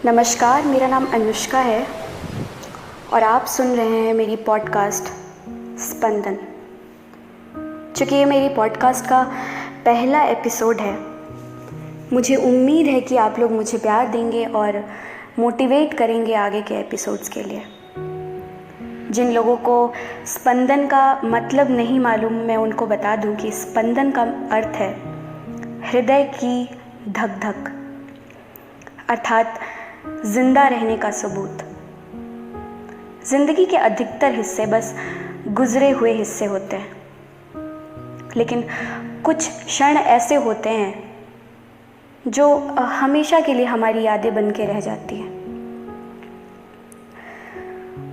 नमस्कार, मेरा नाम अनुष्का है और आप सुन रहे हैं मेरी पॉडकास्ट स्पंदन। चूँकि ये मेरी पॉडकास्ट का पहला एपिसोड है, मुझे उम्मीद है कि आप लोग मुझे प्यार देंगे और मोटिवेट करेंगे आगे के एपिसोड्स के लिए। जिन लोगों को स्पंदन का मतलब नहीं मालूम, मैं उनको बता दूं कि स्पंदन का अर्थ है हृदय की धक धक, अर्थात जिंदा रहने का सबूत। जिंदगी के अधिकतर हिस्से बस गुजरे हुए हिस्से होते हैं, लेकिन कुछ क्षण ऐसे होते हैं जो हमेशा के लिए हमारी यादें बन के रह जाती हैं।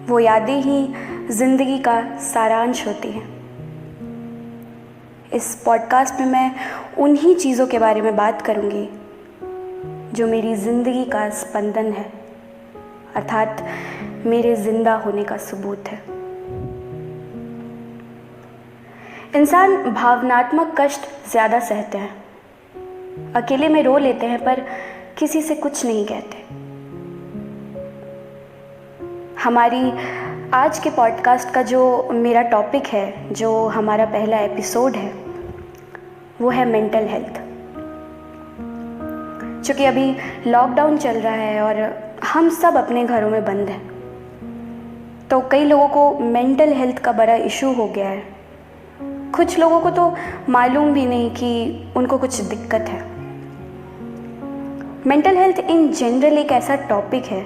वो यादें ही जिंदगी का सारांश होती हैं। इस पॉडकास्ट में मैं उन्हीं चीज़ों के बारे में बात करूंगी जो मेरी ज़िंदगी का स्पंदन है, अर्थात मेरे ज़िंदा होने का सबूत है। इंसान भावनात्मक कष्ट ज़्यादा सहते हैं, अकेले में रो लेते हैं पर किसी से कुछ नहीं कहते। हमारी आज के पॉडकास्ट का जो मेरा टॉपिक है, जो हमारा पहला एपिसोड है, वो है मेंटल हेल्थ। चूँकि अभी लॉकडाउन चल रहा है और हम सब अपने घरों में बंद हैं, तो कई लोगों को मेंटल हेल्थ का बड़ा इशू हो गया है। कुछ लोगों को तो मालूम भी नहीं कि उनको कुछ दिक्कत है। मेंटल हेल्थ इन जनरल एक ऐसा टॉपिक है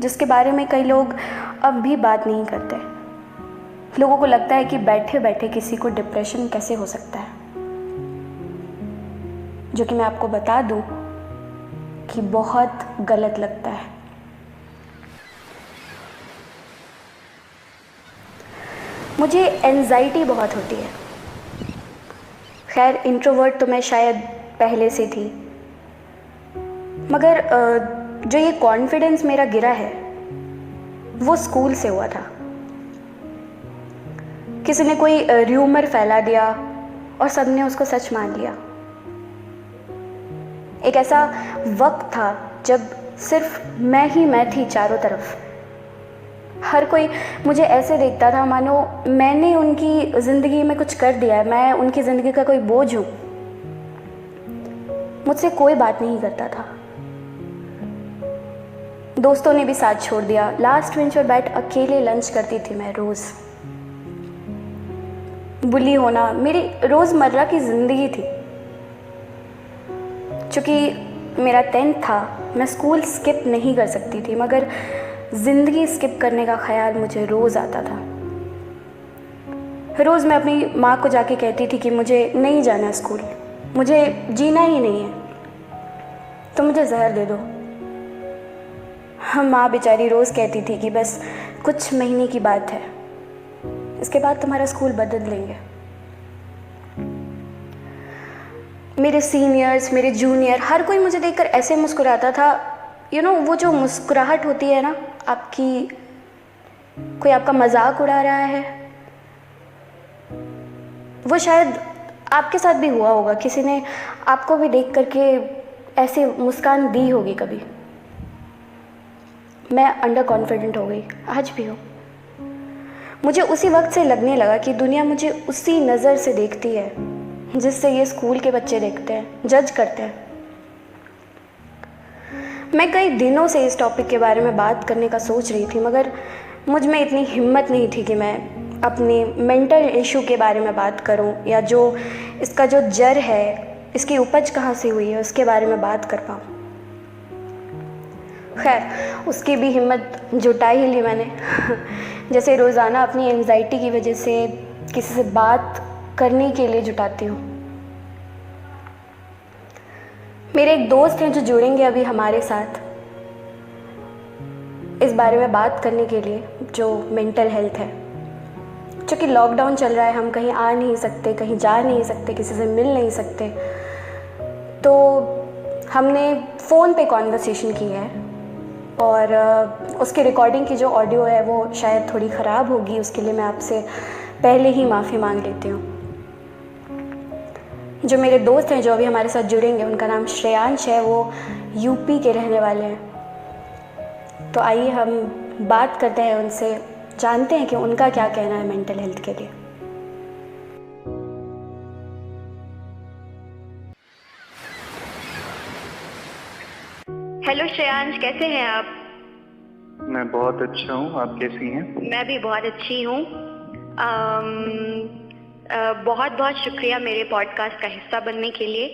जिसके बारे में कई लोग अब भी बात नहीं करते। लोगों को लगता है कि बैठे बैठे किसी को डिप्रेशन कैसे हो सकता है, जो कि मैं आपको बता दूं कि बहुत गलत लगता है। मुझे एंजाइटी बहुत होती है। खैर, इंट्रोवर्ट तो मैं शायद पहले से थी, मगर जो ये कॉन्फिडेंस मेरा गिरा है वो स्कूल से हुआ था। किसी ने कोई र्यूमर फैला दिया और सबने उसको सच मान लिया। एक ऐसा वक्त था जब सिर्फ मैं थी चारों तरफ। हर कोई मुझे ऐसे देखता था मानो मैंने उनकी ज़िंदगी में कुछ कर दिया है, मैं उनकी ज़िंदगी का कोई बोझ हूँ। मुझसे कोई बात नहीं करता था। दोस्तों ने भी साथ छोड़ दिया। लास्ट बेंच पर बैठ अकेले लंच करती थी मैं रोज़। बुली होना मेरी रोज़मर्रा की ज़िंदगी थी। चूँकि मेरा 10th था, मैं स्कूल स्किप नहीं कर सकती थी, मगर ज़िंदगी स्किप करने का ख्याल मुझे रोज़ आता था। रोज़ मैं अपनी माँ को जाके कहती थी कि मुझे नहीं जाना स्कूल, मुझे जीना ही नहीं है, तो मुझे जहर दे दो। हम माँ बेचारी रोज़ कहती थी कि बस कुछ महीने की बात है, इसके बाद तुम्हारा स्कूल बदल लेंगे। मेरे सीनियर्स, मेरे जूनियर, हर कोई मुझे देखकर ऐसे मुस्कुराता था। वो जो मुस्कुराहट होती है ना, आपकी कोई आपका मजाक उड़ा रहा है, वो शायद आपके साथ भी हुआ होगा। किसी ने आपको भी देख करके ऐसे मुस्कान दी होगी कभी। मैं अंडर कॉन्फिडेंट हो गई, आज भी हूँ। मुझे उसी वक्त से लगने लगा कि दुनिया मुझे उसी नज़र से देखती है जिससे ये स्कूल के बच्चे देखते हैं, जज करते हैं। मैं कई दिनों से इस टॉपिक के बारे में बात करने का सोच रही थी, मगर मुझ में इतनी हिम्मत नहीं थी कि मैं अपने मेंटल इशू के बारे में बात करूं, या जो इसका जो जड़ है, इसकी उपज कहाँ से हुई है, उसके बारे में बात कर पाऊँ। खैर, उसकी भी हिम्मत जुटा ही ली मैंने। जैसे रोज़ाना अपनी एंजाइटी की वजह से किसी से बात करने के लिए जुटाती हूँ। मेरे एक दोस्त हैं जो जुड़ेंगे अभी हमारे साथ इस बारे में बात करने के लिए, जो मेंटल हेल्थ है। क्योंकि लॉकडाउन चल रहा है, हम कहीं आ नहीं सकते, कहीं जा नहीं सकते, किसी से मिल नहीं सकते, तो हमने फ़ोन पे कॉन्वर्सेशन की है और उसकी रिकॉर्डिंग की जो ऑडियो है वो शायद थोड़ी ख़राब होगी। उसके लिए मैं आपसे पहले ही माफ़ी मांग लेती हूँ। जो मेरे दोस्त हैं जो अभी हमारे साथ जुड़ेंगे, उनका नाम श्रेयांश है। वो यूपी के रहने वाले हैं। तो आइए हम बात करते हैं उनसे, जानते हैं कि उनका क्या कहना है मेंटल हेल्थ के लिए। हेलो श्रेयांश, कैसे हैं आप? मैं बहुत अच्छा हूँ, आप कैसी हैं? मैं भी बहुत अच्छी हूँ। बहुत बहुत शुक्रिया मेरे पॉडकास्ट का हिस्सा बनने के लिए।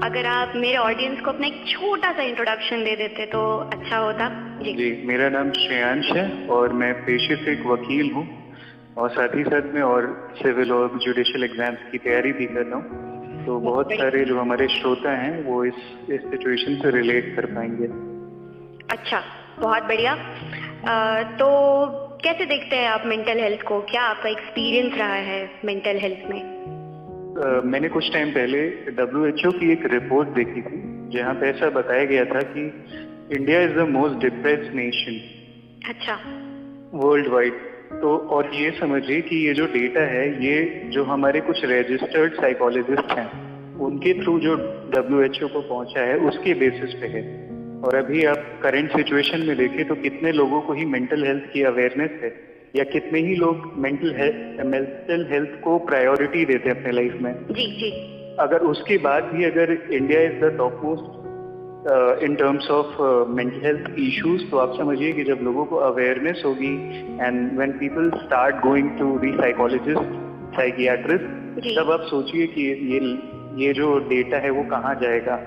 अगर आप मेरे ऑडियंस को अपना एक छोटा सा इंट्रोडक्शन दे देते तो अच्छा होता। जी, मेरा नाम श्रेयांश है और मैं पेशे से एक वकील हूँ और साथ ही साथ में और सिविल और जुडिशियल एग्जाम्स की तैयारी भी कर रहा हूँ। तो बहुत सारे जो हमारे श्रोता हैं वो इस सिचुएशन से रिलेट कर पाएंगे। अच्छा, बहुत बढ़िया। तो कैसे देखते हैं आप मेंटल हेल्थ को? क्या आपका एक्सपीरियंस रहा है मेंटल हेल्थ में? मैंने कुछ टाइम पहले WHO की एक रिपोर्ट देखी थी जहाँ पे ऐसा बताया गया था कि India is the most depressed nation. अच्छा। World wide. तो और ये समझिए कि ये जो डेटा है ये जो हमारे कुछ रजिस्टर्ड साइकोलॉजिस्ट हैं उनके थ्रू जो WHO को पहुंचा है उसके बेसिस पे है। और अभी आप करंट सिचुएशन में देखें तो कितने लोगों को ही मेंटल हेल्थ की अवेयरनेस है या कितने ही लोग मेंटल हेल्थ को प्रायोरिटी देते हैं अपने लाइफ में। जी। अगर उसके बाद भी अगर India is the top most in terms of mental health issues, तो आप समझिए कि जब लोगों को अवेयरनेस होगी and when people start going to the psychologist, psychiatrist, तब आप सोचिए कि ये जो डेटा है वो कहाँ जाएगा।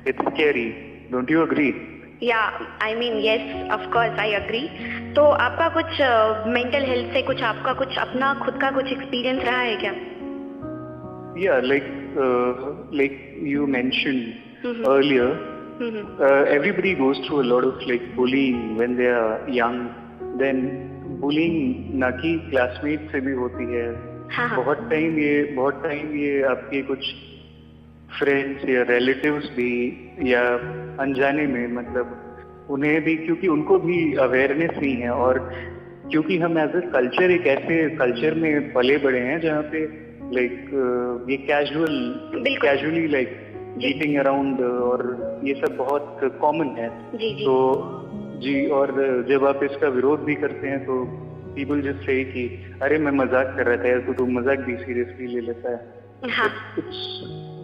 It's scary, don't you agree? I mean yes, of course I agree. तो आपका कुछ मेंटल हेल्थ से कुछ आपका कुछ अपना खुद का कुछ एक्सपीरियंस रहा है क्या? Yeah, like you mentioned earlier, everybody goes through a lot of like bullying when they are young. Then bullying ना कि classmates से भी होती है। हाँ। बहुत टाइम ये आपके कुछ फ्रेंड्स या रिलेटिव्स भी या अनजाने में, मतलब उन्हें भी, क्योंकि उनको भी अवेयरनेस नहीं है और क्योंकि हम एज ए कल्चर एक ऐसे कल्चर में पले बड़े हैं जहाँ पे लाइक ये कैजुअली लाइक चीटिंग अराउंड और ये सब बहुत कॉमन है। जी। तो जी, और जब आप इसका विरोध भी करते हैं तो पीपल जस्ट से कि अरे मैं मजाक कर रहा था यार, तो मजाक भी सीरियसली ले लेता है। हाँ।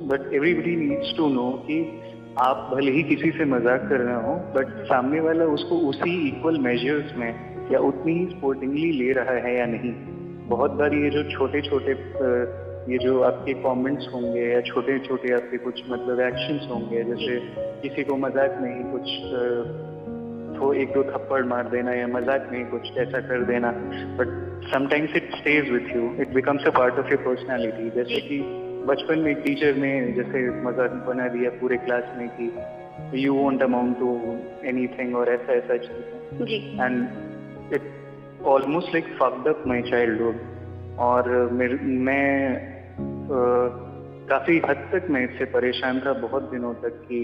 But everybody needs to know कि आप भले ही किसी से मजाक कर रहे हो बट सामने वाला उसको उसी इक्वल मेजर्स में या उतनी ही स्पोर्टिंगली ले रहा है या नहीं। बहुत बार ये जो छोटे छोटे ये जो आपके कमेंट्स होंगे या छोटे छोटे आपके कुछ मतलब एक्शंस होंगे, जैसे किसी को मजाक में ही कुछ तो एक दो थप्पड़ मार देना या मजाक में ही कुछ ऐसा कर देना, but sometimes it stage with you, it becomes a part of your personality. जैसे कि बचपन में एक टीचर ने जैसे मजाक बना दिया पूरे क्लास में कि you won't amount to anything और ऐसा चीज, and it almost like fucked up my childhood. और मैं काफी हद तक मैं इससे परेशान था बहुत दिनों तक कि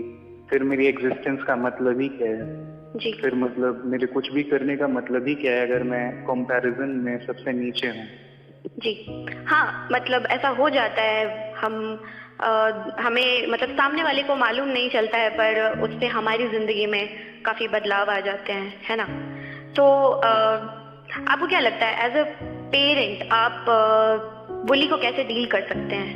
फिर मेरी एग्जिस्टेंस का मतलब ही क्या है जी। फिर मतलब मेरे कुछ भी करने का मतलब ही क्या है अगर मैं कंपैरिजन में सबसे नीचे हूँ। जी हाँ, मतलब ऐसा हो जाता है। हमें मतलब सामने वाले को मालूम नहीं चलता है पर उससे हमारी जिंदगी में काफी बदलाव आ जाते हैं, है ना? तो आपको क्या लगता है एज अ पेरेंट आप बुली को कैसे डील कर सकते हैं?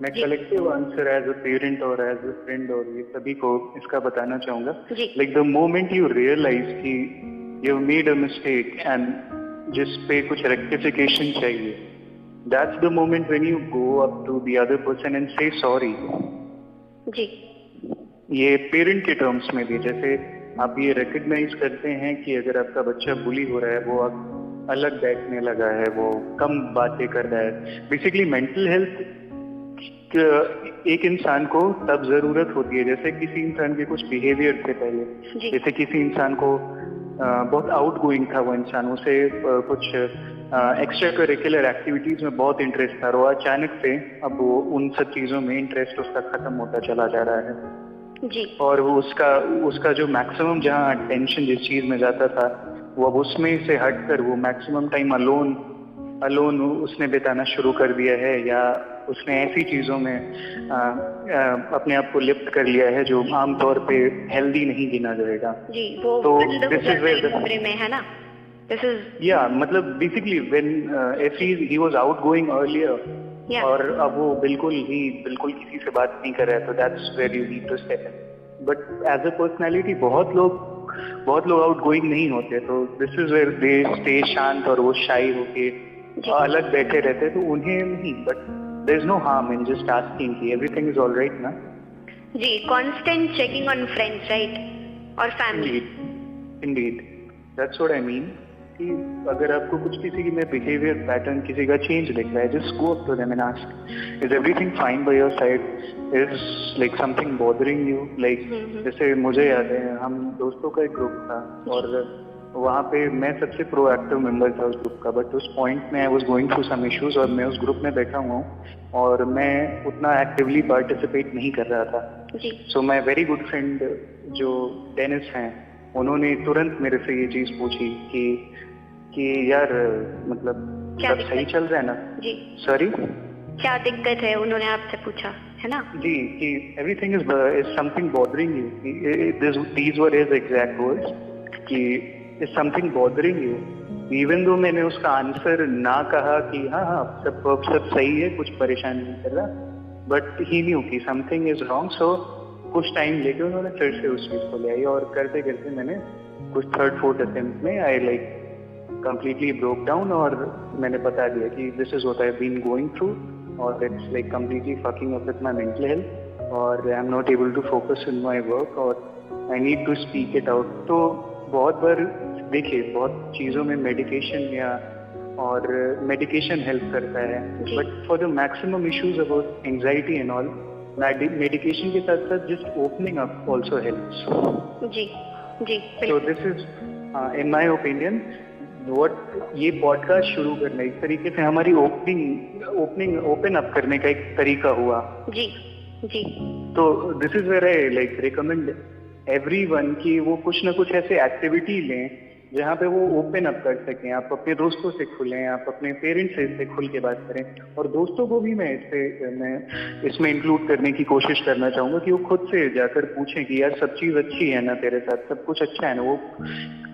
मैं collective answer as a parent और एज अ फ्रेंड और ये सभी को इसका बताना चाहूंगा। Like the moment you realize कि you made a mistake and जिस पे कुछ रेक्टिफिकेशन चाहिए, that's the moment when you go up to the other person and say sorry. जी। ये पेरेंट के टर्म्स में भी, जैसे आप ये रिकग्नाइज करते हैं कि अगर आपका बच्चा बुली हो रहा है, वो अब अलग बैठने लगा है, वो कम बातें कर रहा है। बेसिकली मेंटल हेल्थ एक इंसान को तब जरूरत होती है जैसे किसी इंसान के कुछ बिहेवियर से पहले, जैसे किसी इंसान को बहुत आउट गोइंग था वो इंसान, उसे कुछ एक्स्ट्रा करिकुलर एक्टिविटीज में बहुत इंटरेस्ट था और वो अचानक से अब वो उन सब चीजों में इंटरेस्ट उसका खत्म होता चला जा रहा है। जी। और वो उसका जो मैक्सिमम जहाँ अटेंशन जिस चीज में जाता था वो अब उसमें से हटकर वो मैक्सिमम टाइम अलोन उसने बिताना शुरू कर दिया है, या उसने ऐसी चीजों में अपने आप को लिप्त कर लिया है जो आमतौर पे हेल्दी नहीं गिना जाएगा। जी, वो तो दिस इज वेयर में है ना, दिस इज या मतलब basically when if he was outgoing earlier और अब वो बिल्कुल किसी से बात नहीं कर रहा है, तो that's where you need to step in. But as a personality बहुत लोग आउटगोइंग नहीं होते, तो this is where they stay शांत और वो शाई होके अलग बैठे रहते, तो उन्हें नहीं, but there is no harm in just asking कि एवरीथिंग इज ऑलराइट ना। जी, constant checking on friends, right, और फैमिली। Indeed, that's what I mean कि अगर आपको कुछ किसी में बिहेवियर पैटर्न किसी का चेंज दिख रहा है, just go up to them and ask, is everything fine by your side, is like something bothering you, like जैसे मुझे याद है हम दोस्तों का एक ग्रुप था और वहाँ पे मैं सबसे प्रोएक्टिव मेंबर था उस ग्रुप का, बट उस पॉइंट में I was going through some issues और मैं उस ग्रुप में बैठा हुआ हूँ और मैं उतना एक्टिवली पार्टिसिपेट नहीं कर रहा था। So my very good friend जो डेनिस हैं, उन्होंने तुरंत मेरे से ये चीज पूछी कि यार मतलब सब सही चल रहा है ना? जी सॉरी, क्या दिक्कत है, उन्होंने आपसे पूछा है ना? जी, कि everything is something bothering you, these were his exact words कि is something bothering you, even though मैंने उसका आंसर ना कहा कि हाँ सब सही है, कुछ परेशान नहीं कर रहा, बट ही न्यू कि समथिंग इज रॉन्ग। सो कुछ टाइम लेके उन्होंने फिर से उस चीज को ले आई और करते करते मैंने कुछ थर्ड फोर्थ अटेम्प्ट में I like completely broke down और मैंने बता दिया कि this is what I've been going through और it's like completely fucking up with my mental health और I'm not able to focus in my work और I need to speak it out। तो बहुत बार देखिए, बहुत चीज़ों में मेडिकेशन और मेडिकेशन हेल्प करता है, but for the maximum issues about anxiety and all, medication के साथ साथ just opening up also helps. जी जी, so this is in my opinion what ये पॉडकास्ट शुरू करना एक तरीके से हमारी ओपन अप करने का एक तरीका हुआ। जी जी। तो this is where I like recommend everyone कि वो कुछ ना कुछ ऐसे एक्टिविटी लें जहाँ पे वो ओपन अप कर सकें। आप अपने दोस्तों से खुलें, आप अपने पेरेंट्स से इससे खुल के बात करें, और दोस्तों को भी मैं इसमें इंक्लूड करने की कोशिश करना चाहूँगा कि वो खुद से जाकर पूछें कि यार सब चीज़ अच्छी है ना, तेरे साथ सब कुछ अच्छा है ना। वो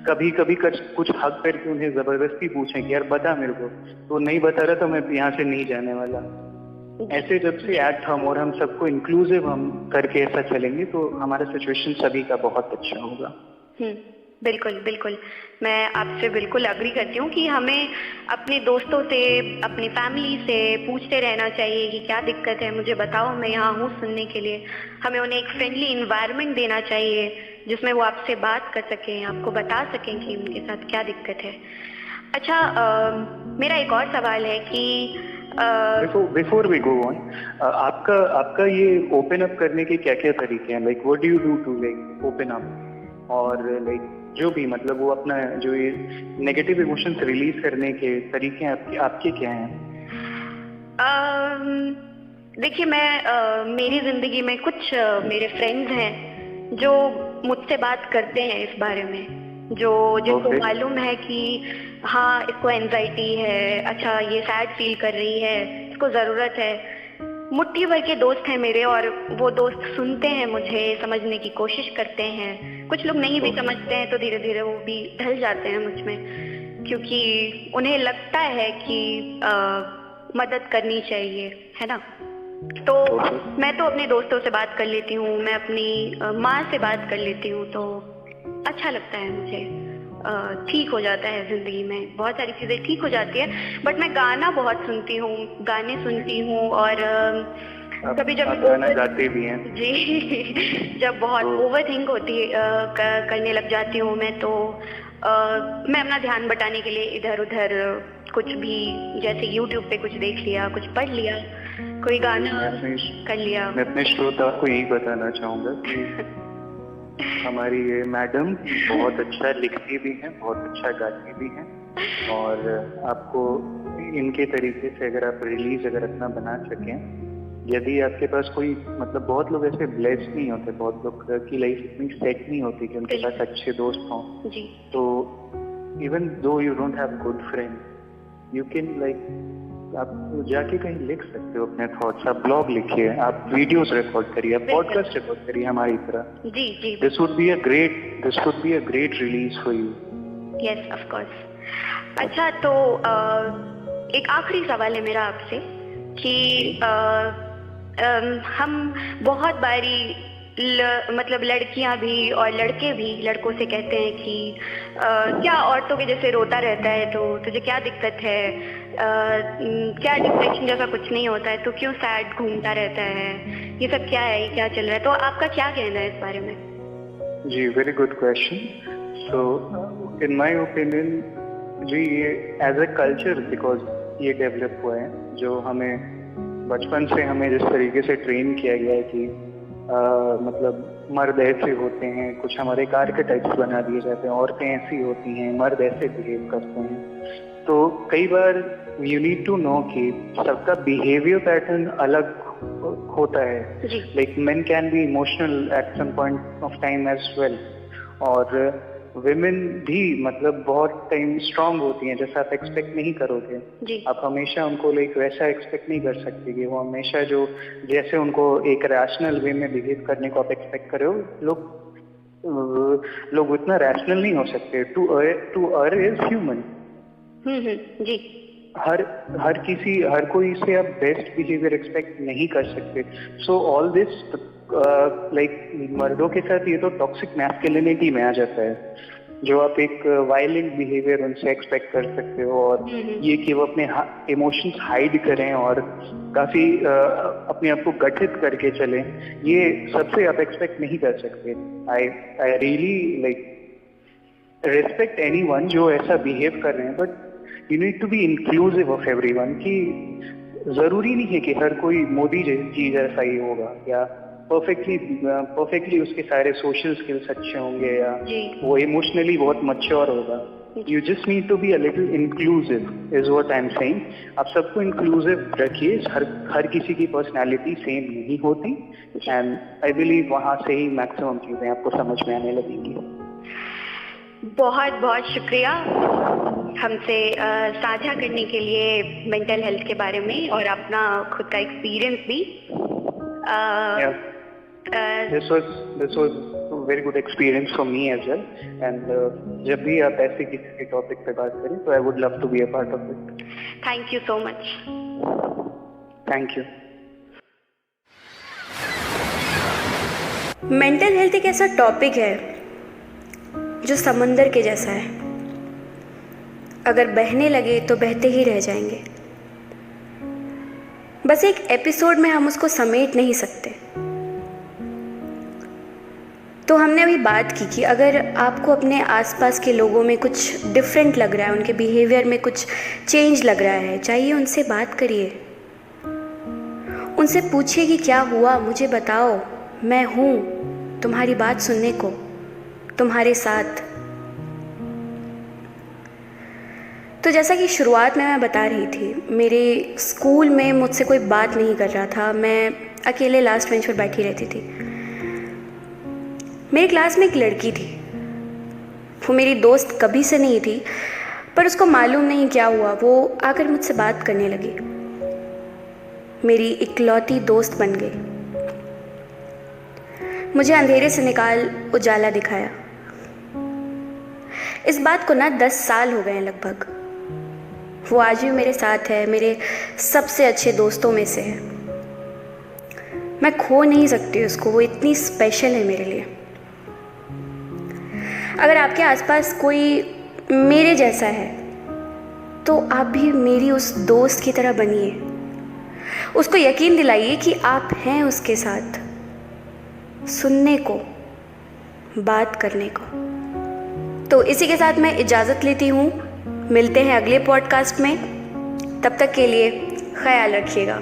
कभी कभी कुछ हक करके उन्हें जबरदस्ती पूछें कि यार बता मेरे को, तो नहीं बता रहा तो मैं यहाँ से नहीं जाने वाला। ऐसे जब से एक्ट हम और हम सबको इंक्लूसिव हम करके ऐसा चलेंगे तो हमारा सिचुएशन सभी का बहुत अच्छा होगा। बिल्कुल बिल्कुल, मैं आपसे बिल्कुल अग्री करती हूँ कि हमें अपने दोस्तों से, अपनी फैमिली से पूछते रहना चाहिए कि क्या दिक्कत है, मुझे बताओ, मैं यहाँ हूँ सुनने के लिए। हमें उन्हें एक फ्रेंडली इन्वायरमेंट देना चाहिए जिसमें वो आपसे बात कर सकें, आपको बता सकें कि उनके साथ क्या दिक्कत है। अच्छा, मेरा एक और सवाल है कि बिफोर वी गो ऑन, आपका ये ओपन अप करने के क्या क्या तरीके हैं? Like what do you do to like open up, और लाइक जो भी मतलब वो अपना जो ये नेगेटिव इमोशंस रिलीज करने के तरीके आपके क्या हैं? देखिए, मैं मेरी जिंदगी में कुछ मेरे फ्रेंड्स हैं जो मुझसे बात करते हैं इस बारे में, जिनको मालूम है कि हाँ इसको एंजाइटी है, अच्छा ये सैड फील कर रही है, इसको ज़रूरत है। मुट्ठी भर के दोस्त हैं मेरे, और वो दोस्त सुनते हैं मुझे, समझने की कोशिश करते हैं। कुछ लोग नहीं भी समझते हैं तो धीरे धीरे वो भी ढल जाते हैं मुझ में, क्योंकि उन्हें लगता है कि मदद करनी चाहिए, है ना। तो मैं तो अपने दोस्तों से बात कर लेती हूँ, मैं अपनी माँ से बात कर लेती हूँ, तो अच्छा लगता है मुझे, ठीक हो जाता है जिंदगी में, बहुत सारी चीजें ठीक हो जाती है। बट मैं गाना बहुत सुनती हूँ, गाने सुनती हूँ, और कभी जब गाना गाते भी हैं जी जब बहुत ओवर थिंक होती करने लग जाती हूँ मैं, तो मैं अपना ध्यान बटाने के लिए इधर उधर कुछ भी, जैसे यूट्यूब पे कुछ देख लिया, कुछ पढ़ लिया, कोई गाना कर लिया। मैं अपने श्रोता को यही बताना चाहूँगा कि हमारी ये मैडम बहुत अच्छा लिखती भी हैं, बहुत अच्छा गाती भी हैं, और आपको इनके तरीके से अगर अपना बना सकें, यदि आपके पास कोई मतलब बहुत लोग ऐसे ब्लेस्ड नहीं होते, बहुत लोग की लाइफ इतनी सेट नहीं होती कि उनके पास अच्छे दोस्त हों, तो even though you don't have good friend, you can like आप जाके कहीं लिख सकते हो अपने थॉट्स, आप ब्लॉग लिखिए, आप वीडियोस रिकॉर्ड करिए, आप पॉडकास्ट रिकॉर्ड करिए हमारी तरह। जी जी। This would be a great release for you. Yes of course. अच्छा, तो एक आखिरी सवाल है मेरा आपसे कि हम बहुत बारी मतलब लड़कियां भी और लड़के भी लड़कों से कहते हैं कि क्या औरतों के जैसे रोता रहता है, तो तुझे क्या दिक्कत है, क्या डिप्रेशन जैसा कुछ नहीं होता है, तो क्यों सैड घूमता रहता है, ये सब क्या है, ये क्या चल रहा है? तो आपका क्या कहना है इस बारे में? जी, very good question. So in my opinion जी, ये एज अ कल्चर बिकॉज ये डेवलप हुआ है, जो हमें बचपन से हमें जिस तरीके से ट्रेन किया गया है कि मतलब मर्द ऐसे होते हैं, कुछ हमारे आर्केटाइप्स बना दिए जाते हैं, औरतें ऐसी होती हैं, मर्द ऐसे बिहेव करते हैं। तो कई बार यू नीड टू नो कि सबका बिहेवियर पैटर्न अलग होता है। Like men can be emotional at some point of time as well, और विमेन भी मतलब बहुत टाइम स्ट्रांग होती हैं, जैसा आप एक्सपेक्ट नहीं करोगे। आप हमेशा उनको लाइक वैसा एक्सपेक्ट नहीं कर सकते कि वो हमेशा जो जैसे उनको एक रैशनल वे में बिहेव करने को आप एक्सपेक्ट करो, लोग उतना रैशनल नहीं हो सकते। To err is human. जी। हर कोई से आप बेस्ट बिहेवियर एक्सपेक्ट नहीं कर सकते। सो ऑल दिस लाइक मर्दों के साथ ये तो टॉक्सिक मैस्कुलिनिटी में आ जाता है, जो आप एक वायलेंट बिहेवियर उनसे एक्सपेक्ट कर सकते हो, और ये कि वो अपने इमोशंस हाइड करें और काफी अपने आप को गठित करके चलें, ये सबसे आप एक्सपेक्ट नहीं कर सकते। I really like respect anyone जो ऐसा बिहेव कर रहे हैं, but you need to be inclusive of everyone. कि जरूरी नहीं है कि हर कोई मोदी जी जैसा ही होगा, या परफेक्टली उसके सारे सोशल स्किल्स अच्छे होंगे, या वो इमोशनली बहुत मैच्योर होगा। You just need to be a little inclusive is what I am saying. आप सबको इंक्लूसिव रखिए। हर किसी की पर्सनालिटी सेम नहीं होती, एंड आई बिलीव वहाँ से ही मैक्सिमम चीजें आपको समझ में आने लगेंगी। बहुत बहुत शुक्रिया हमसे साझा करने के लिए मेंटल हेल्थ के बारे में और अपना खुद का एक्सपीरियंस भी। This was a very good experience for me as well, and जब भी आप ऐसे किसी टॉपिक पे बात करें तो I would love to be a part of it. Thank you so much. Thank you. Mental health एक ऐसा टॉपिक है जो समंदर के जैसा है, अगर बहने लगे तो बहते ही रह जाएंगे। बस एक एपिसोड में हम उसको समेट नहीं सकते। तो हमने अभी बात की कि अगर आपको अपने आसपास के लोगों में कुछ डिफरेंट लग रहा है, उनके बिहेवियर में कुछ चेंज लग रहा है, चाहिए उनसे बात करिए, उनसे पूछिए कि क्या हुआ, मुझे बताओ, मैं हूँ तुम्हारी बात सुनने को, तुम्हारे साथ। तो जैसा कि शुरुआत में मैं बता रही थी, मेरे स्कूल में मुझसे कोई बात नहीं कर रहा था, मैं अकेले लास्ट बेंच पर बैठी रहती थी। मेरी क्लास में एक लड़की थी, वो मेरी दोस्त कभी से नहीं थी, पर उसको मालूम नहीं क्या हुआ, वो आकर मुझसे बात करने लगी, मेरी इकलौती दोस्त बन गई, मुझे अंधेरे से निकाल उजाला दिखाया। इस बात को ना 10 साल हो गए हैं लगभग। वो आज भी मेरे साथ है, मेरे सबसे अच्छे दोस्तों में से है। मैं खो नहीं सकती उसको, वो इतनी स्पेशल है मेरे लिए। अगर आपके आसपास कोई मेरे जैसा है तो आप भी मेरी उस दोस्त की तरह बनिए, उसको यकीन दिलाइए कि आप हैं उसके साथ, सुनने को, बात करने को। तो इसी के साथ मैं इजाज़त लेती हूँ, मिलते हैं अगले पॉडकास्ट में, तब तक के लिए ख्याल रखिएगा।